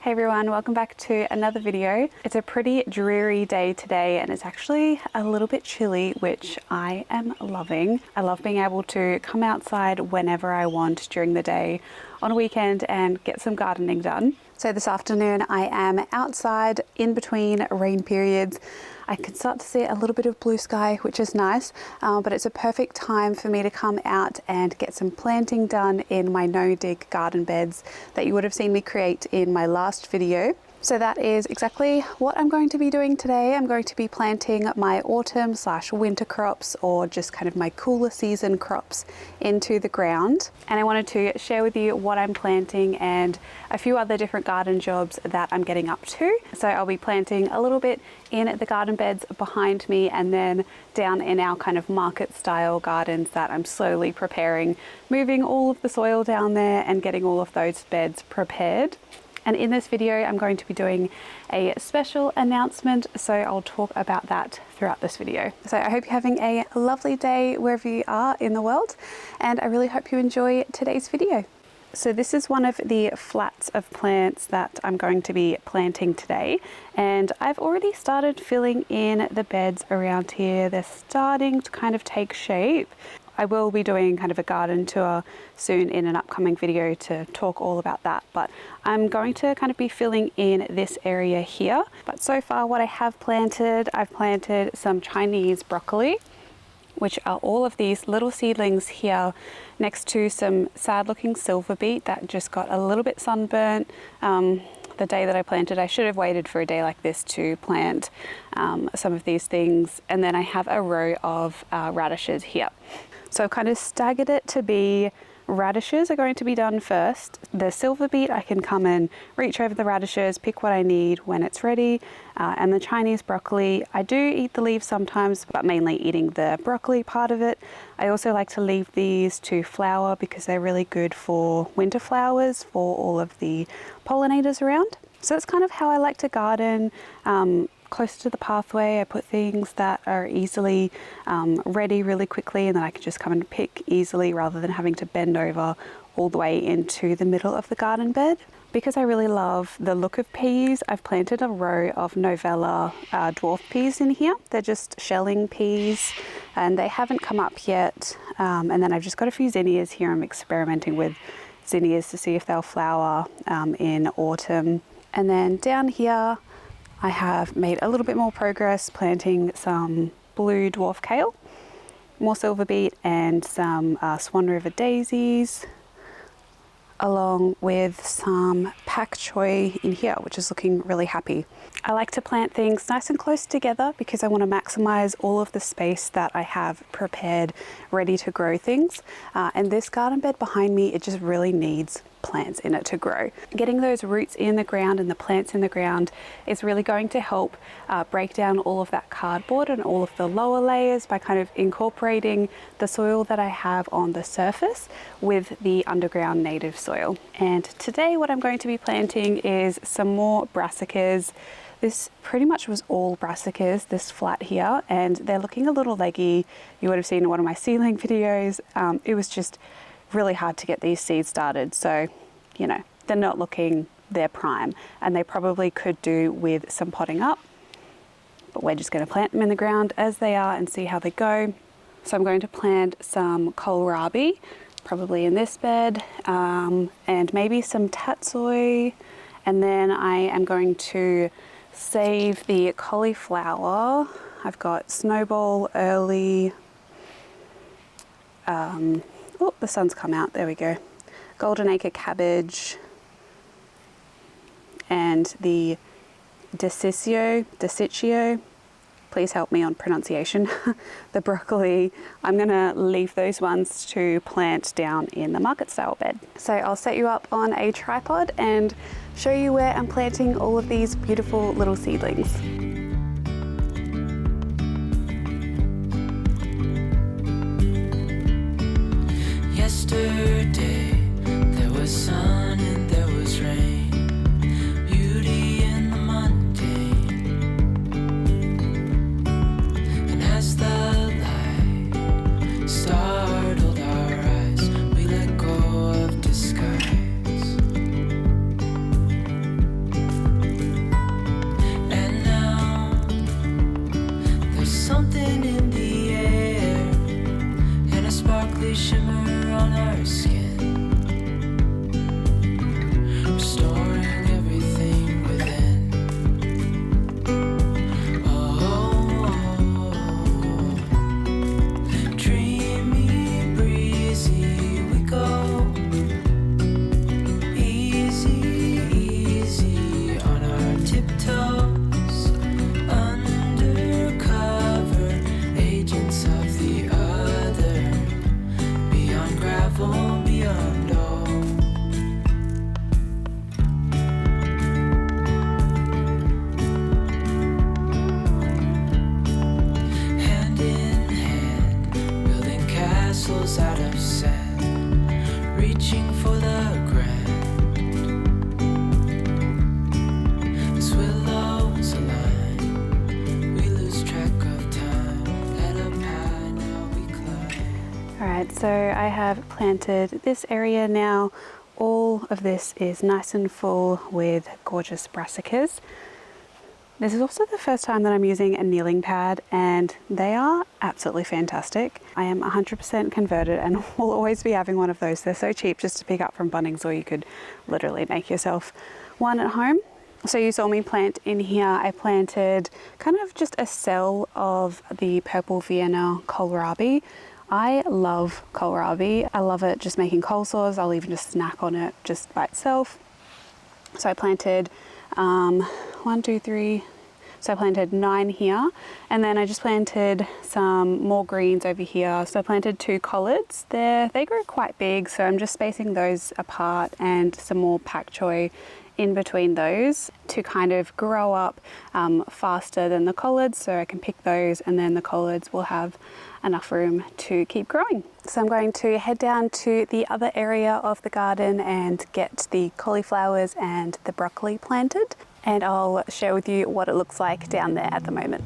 Hey everyone, welcome back to another video. It's a pretty dreary day today and it's actually a little bit chilly, which I am loving. I love being able to come outside whenever I want during the day on a weekend and get some gardening done. So this afternoon I am outside in between rain periods. I can start to see a little bit of blue sky, which is nice, but it's a perfect time for me to come out and get some planting done in my no-dig garden beds that you would have seen me create in my last video. So that is exactly what I'm going to be doing today. I'm going to be planting my autumn/winter crops, or just kind of my cooler season crops, into the ground. And I wanted to share with you what I'm planting and a few other different garden jobs that I'm getting up to. So I'll be planting a little bit in the garden beds behind me and then down in our kind of market style gardens that I'm slowly preparing, moving all of the soil down there and getting all of those beds prepared. And in this video, I'm going to be doing a special announcement, so I'll talk about that throughout this video. So I hope you're having a lovely day wherever you are in the world, and I really hope you enjoy today's video. So this is one of the flats of plants that I'm going to be planting today, and I've already started filling in the beds around here. They're starting to kind of take shape. I will be doing kind of a garden tour soon in an upcoming video to talk all about that, but I'm going to kind of be filling in this area here. But so far what I have planted, I've planted some Chinese broccoli, which are all of these little seedlings here next to some sad looking silver beet that just got a little bit sunburnt. The day that I planted, I should have waited for a day like this to plant some of these things. And then I have a row of radishes here. So I've kind of staggered it to be radishes are going to be done first. The silver beet, I can come and reach over the radishes, pick what I need when it's ready. And the Chinese broccoli, I do eat the leaves sometimes, but mainly eating the broccoli part of it. I also like to leave these to flower because they're really good for winter flowers, for all of the pollinators around. So that's kind of how I like to garden. Close to the pathway, I put things that are easily ready really quickly and then I can just come and pick easily rather than having to bend over all the way into the middle of the garden bed. Because I really love the look of peas, I've planted a row of Novella dwarf peas in here. They're just shelling peas and they haven't come up yet. And then I've just got a few zinnias here. I'm experimenting with zinnias to see if they'll flower in autumn. And then down here, I have made a little bit more progress planting some blue dwarf kale, more silver beet and some Swan River daisies, along with some pak choi in here, which is looking really happy. I like to plant things nice and close together because I want to maximize all of the space that I have prepared, ready to grow things. And this garden bed behind me, it just really needs plants in it to grow. Getting those roots in the ground and the plants in the ground is really going to help break down all of that cardboard and all of the lower layers by kind of incorporating the soil that I have on the surface with the underground native soil. And today what I'm going to be planting is some more brassicas. This pretty much was all brassicas, this flat here, and they're looking a little leggy. You would have seen in one of my seedling videos. It was just really hard to get these seeds started, so you know, they're not looking their prime and they probably could do with some potting up, but we're just going to plant them in the ground as they are and see how they go. So I'm going to plant some kohlrabi probably in this bed, and maybe some tatsoi, and then I am going to save the cauliflower. I've got snowball early, oh, the sun's come out, there we go. Golden acre cabbage and the desiccio, please help me on pronunciation, the broccoli. I'm gonna leave those ones to plant down in the market style bed. So I'll set you up on a tripod and show you where I'm planting all of these beautiful little seedlings. Yesterday, there was sun and there was rain, beauty in the mundane. And as the light startled our eyes, we let go of disguise. so I have planted this area now. All of this is nice and full with gorgeous brassicas. This is also the first time that I'm using a kneeling pad, and they are absolutely fantastic. I am 100% converted and will always be having one of those. They're so cheap just to pick up from Bunnings, or you could literally make yourself one at home. So you saw me plant in here. I planted kind of just a cell of the purple Vienna kohlrabi. I love kohlrabi. I love it just making coleslaws. I'll even just snack on it just by itself. So I planted 1, 2, 3. So I planted 9 here, and then I just planted some more greens over here. So I planted 2 collards there. They grew quite big, so I'm just spacing those apart, and some more pak choi in between those to kind of grow up faster than the collards, so I can pick those, and then the collards will have enough room to keep growing. So I'm going to head down to the other area of the garden and get the cauliflowers and the broccoli planted, and I'll share with you what it looks like down there at the moment.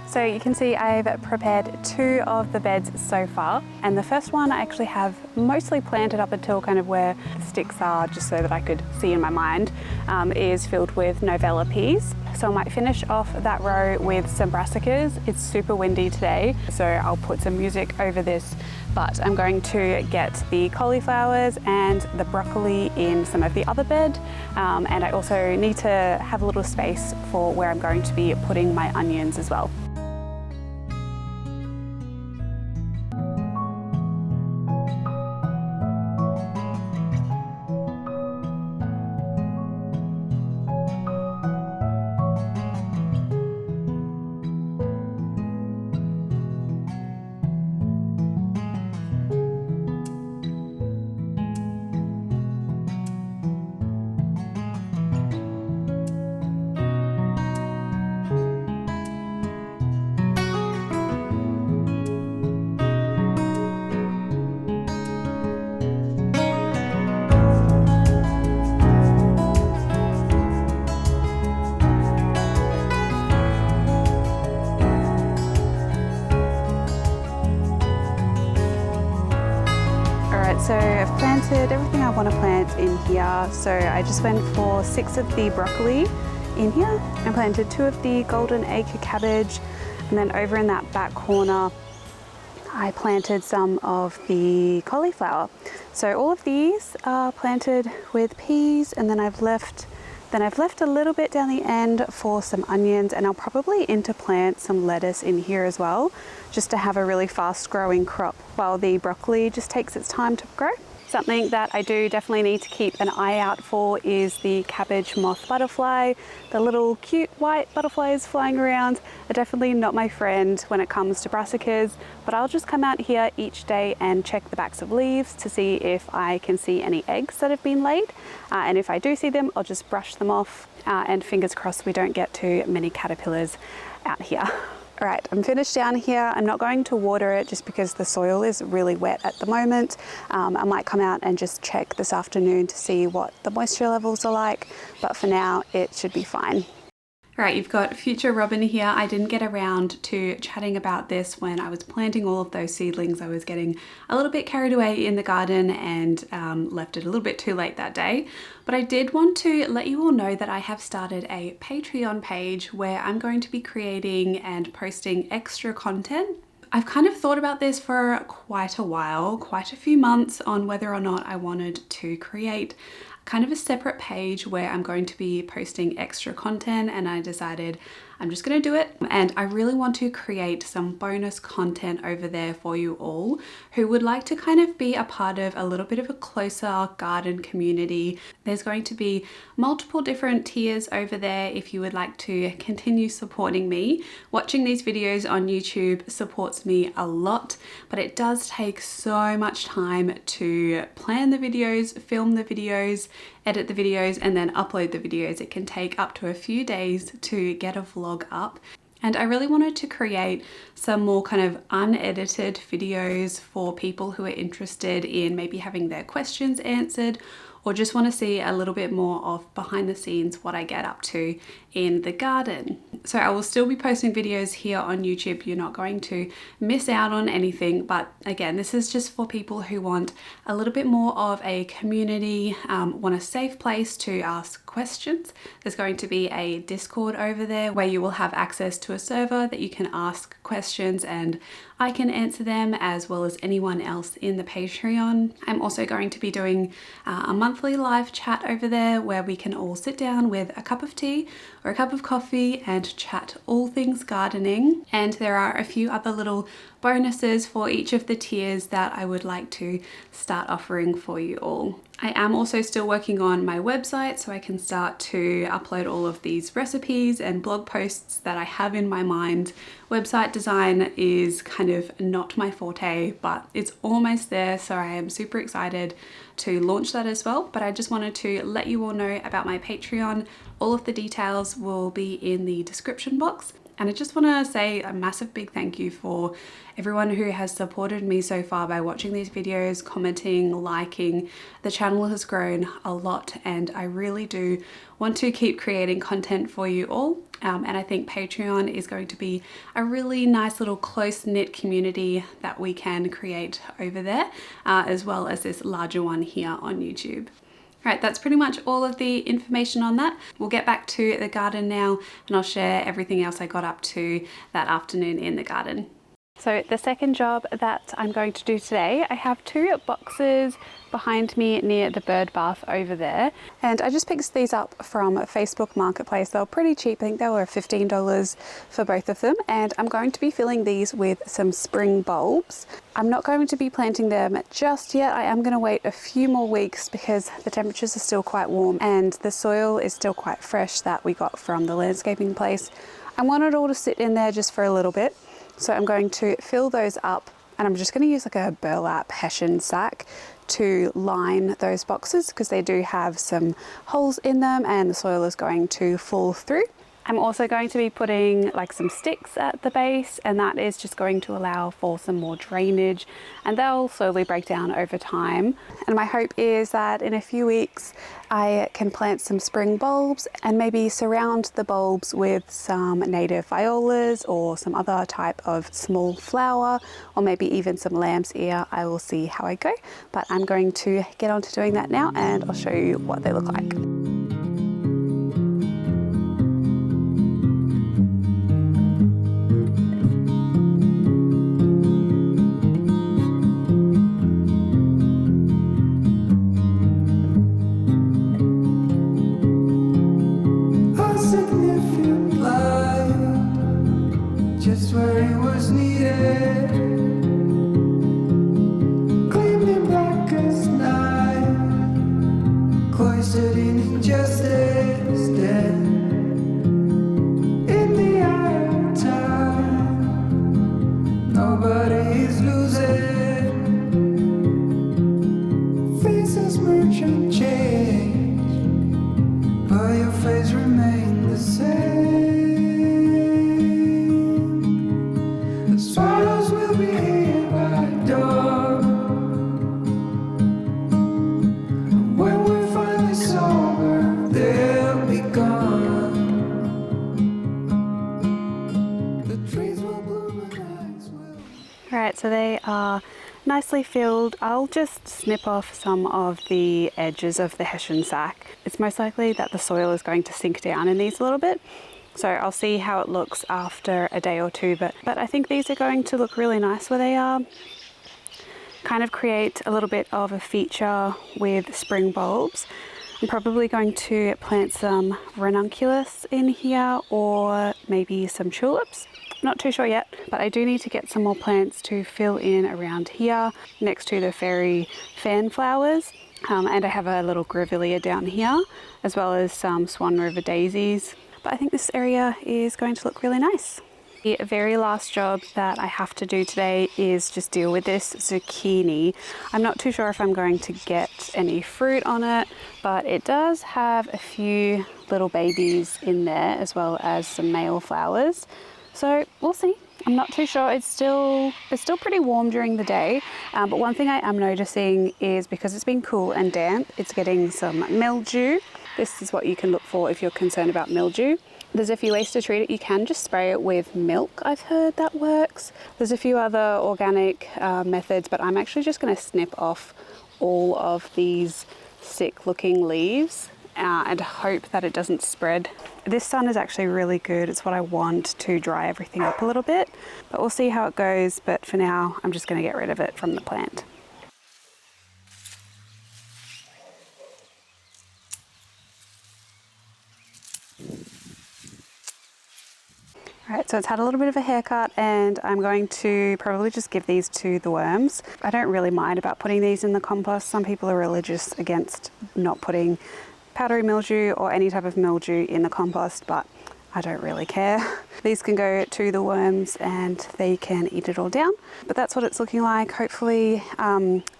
So you can see I've prepared 2 of the beds so far, and the first one I actually have mostly planted up until kind of where the sticks are, just so that I could see in my mind, is filled with novella peas. So I might finish off that row with some brassicas. It's super windy today, so I'll put some music over this, but I'm going to get the cauliflowers and the broccoli in some of the other bed, and I also need to have a little space for where I'm going to be putting my onions as well. So I've planted everything I want to plant in here. So I just went for 6 of the broccoli in here. I planted 2 of the golden acre cabbage, and then over in that back corner I planted some of the cauliflower. So all of these are planted with peas, and then I've left a little bit down the end for some onions, and I'll probably interplant some lettuce in here as well, just to have a really fast growing crop while the broccoli just takes its time to grow. Something that I do definitely need to keep an eye out for is the cabbage moth butterfly. The little cute white butterflies flying around are definitely not my friend when it comes to brassicas, but I'll just come out here each day and check the backs of leaves to see if I can see any eggs that have been laid. And if I do see them, I'll just brush them off, and fingers crossed we don't get too many caterpillars out here. All right, I'm finished down here. I'm not going to water it just because the soil is really wet at the moment. I might come out and just check this afternoon to see what the moisture levels are like, but for now it should be fine. All right, you've got future Robyn here. I didn't get around to chatting about this when I was planting all of those seedlings. I was getting a little bit carried away in the garden and left it a little bit too late that day. But I did want to let you all know that I have started a Patreon page where I'm going to be creating and posting extra content. I've kind of thought about this for quite a while, quite a few months, on whether or not I wanted to create kind of a separate page where I'm going to be posting extra content, and I decided I'm just going to do it. And I really want to create some bonus content over there for you all who would like to kind of be a part of a little bit of a closer garden community. There's going to be multiple different tiers over there if you would like to continue supporting me. Watching these videos on YouTube supports me a lot, but it does take so much time to plan the videos, film the videos, edit the videos and then upload the videos. It can take up to a few days to get a vlog up. And I really wanted to create some more kind of unedited videos for people who are interested in maybe having their questions answered, or just want to see a little bit more of behind the scenes what I get up to in the garden. So I will still be posting videos here on YouTube. You're not going to miss out on anything, but again, this is just for people who want a little bit more of a community, want a safe place to ask questions. There's going to be a Discord over there where you will have access to a server that you can ask questions and I can answer them, as well as anyone else in the Patreon. I'm also going to be doing a monthly live chat over there where we can all sit down with a cup of tea or a cup of coffee and chat all things gardening. And there are a few other little bonuses for each of the tiers that I would like to start offering for you all. I am also still working on my website so I can start to upload all of these recipes and blog posts that I have in my mind. Website design is kind of not my forte, but it's almost there, so I am super excited to launch that as well. But I just wanted to let you all know about my Patreon. All of the details will be in the description box. And I just want to say a massive big thank you for everyone who has supported me so far by watching these videos, commenting, liking. The channel has grown a lot and I really do want to keep creating content for you all. And I think Patreon is going to be a really nice little close-knit community that we can create over there, as well as this larger one here on YouTube. Right, that's pretty much all of the information on that. We'll get back to the garden now and I'll share everything else I got up to that afternoon in the garden. So the second job that I'm going to do today, I have 2 boxes behind me near the bird bath over there. And I just picked these up from Facebook Marketplace. They were pretty cheap. I think they were $15 for both of them. And I'm going to be filling these with some spring bulbs. I'm not going to be planting them just yet. I am going to wait a few more weeks because the temperatures are still quite warm and the soil is still quite fresh that we got from the landscaping place. I want it all to sit in there just for a little bit. So I'm going to fill those up and I'm just going to use like a burlap hessian sack to line those boxes because they do have some holes in them and the soil is going to fall through. I'm also going to be putting like some sticks at the base, and that is just going to allow for some more drainage and they'll slowly break down over time. And my hope is that in a few weeks I can plant some spring bulbs and maybe surround the bulbs with some native violas or some other type of small flower, or maybe even some lamb's ear. I will see how I go, but I'm going to get on to doing that now and I'll show you what they look like. Just where it was needed, gleaming black as night, cloistered in injustice, dead in the eye of time. Nobody is losing, faces merge and change, but your face remains the same. Swallows will be here by dawn. When we're finally sober, they'll be gone. The trees will bloom and eyes will. Alright, so they are nicely filled. I'll just snip off some of the edges of the hessian sack. It's most likely that the soil is going to sink down in these a little bit. So I'll see how it looks after a day or two, but I think these are going to look really nice where they are. Kind of create a little bit of a feature with spring bulbs. I'm probably going to plant some ranunculus in here or maybe some tulips. Not too sure yet, but I do need to get some more plants to fill in around here next to the fairy fan flowers. And I have a little grevillea down here, as well as some Swan River daisies. But I think this area is going to look really nice. The very last job that I have to do today is just deal with this zucchini. I'm not too sure if I'm going to get any fruit on it, but it does have a few little babies in there as well as some male flowers. So we'll see. I'm not too sure. It's still pretty warm during the day, but one thing I am noticing is because it's been cool and damp, it's getting some mildew. This is what you can look for if you're concerned about mildew. There's a few ways to treat it. You can just spray it with milk. I've heard that works. There's a few other organic methods, but I'm actually just going to snip off all of these sick looking leaves and hope that it doesn't spread. This sun is actually really good. It's what I want to dry everything up a little bit, but we'll see how it goes. But for now, I'm just going to get rid of it from the plant. Alright, so it's had a little bit of a haircut and I'm going to probably just give these to the worms. I don't really mind about putting these in the compost. Some people are religious against not putting powdery mildew or any type of mildew in the compost, but I don't really care. These can go to the worms and they can eat it all down. But that's what it's looking like. Hopefully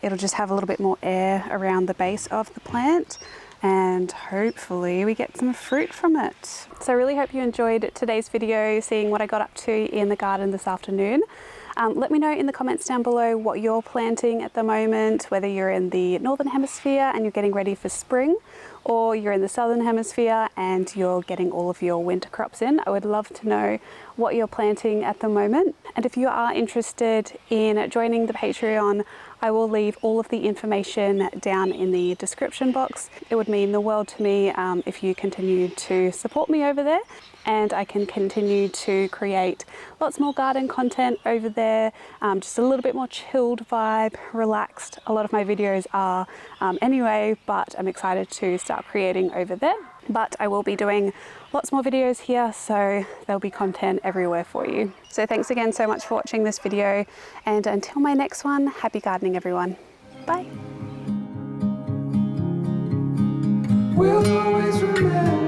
it'll just have a little bit more air around the base of the plant, and hopefully we get some fruit from it. So I really hope you enjoyed today's video, seeing what I got up to in the garden this afternoon. Let me know in the comments down below what you're planting at the moment, whether you're in the northern hemisphere and you're getting ready for spring, or you're in the southern hemisphere and you're getting all of your winter crops in. I would love to know what you're planting at the moment. And if you are interested in joining the Patreon, I will leave all of the information down in the description box. It would mean the world to me if you continue to support me over there, and I can continue to create lots more garden content over there, just a little bit more chilled vibe, relaxed. A lot of my videos are anyway, but I'm excited to start creating over there. But I will be doing lots more videos here, so there'll be content everywhere for you. So thanks again so much for watching this video, and until my next one, happy gardening everyone. Bye. We'll always remember.